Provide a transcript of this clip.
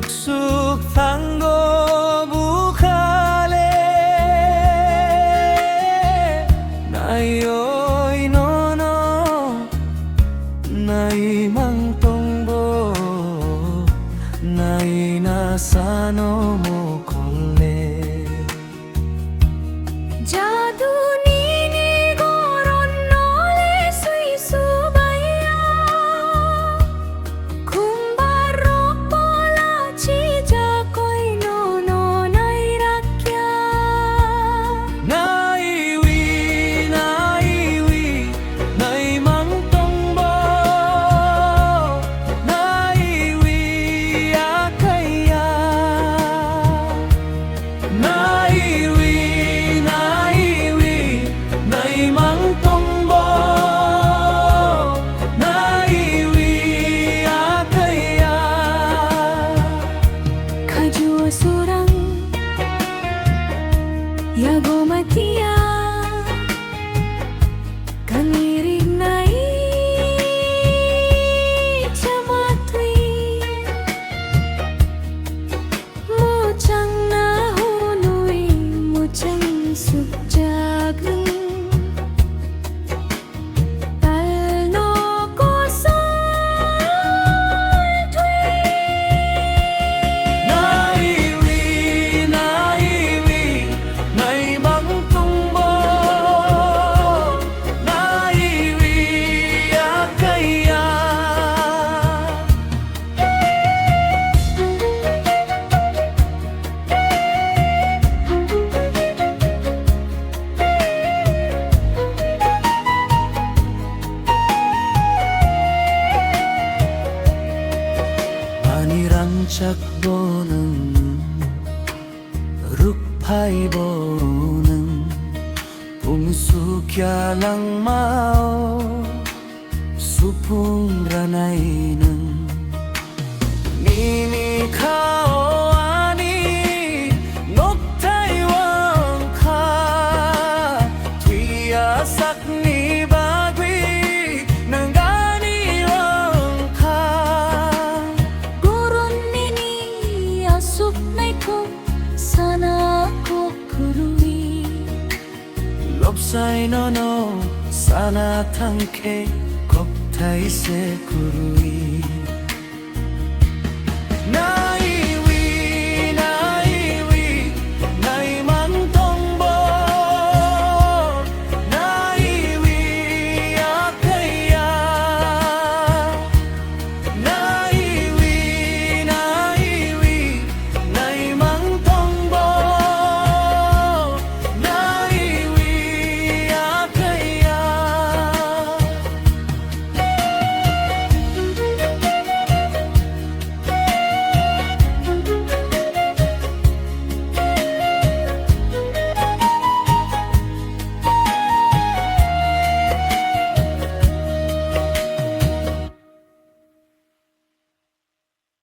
Suk tango bukhale Nai oi no no Nai mang tongbo Nai na sano mo kolle Jadu nini goron nole sui subaya Kumbarok bola chija koi no no nai rakya Nai wi Nai mang tongbo Nai wi akaya Nai wi Nai mang tongbo Nai wi akaya Kajua surang Yago matia Kangirig nai chamatwi Muchang na hunui Muchang sukjagang Talno ko sa twi Nai wi Nai mang tongbo Nai wi akaya Anirang bo는 rukpai bo는 Pungsukyalang mao supung ranai는 Nini kao ani noktai wang ka Tuya sakni bagwi nangani wang ka Gurun nini asup nai ko sana ko kurui Lopsai no no sana tangke kok thai se kurui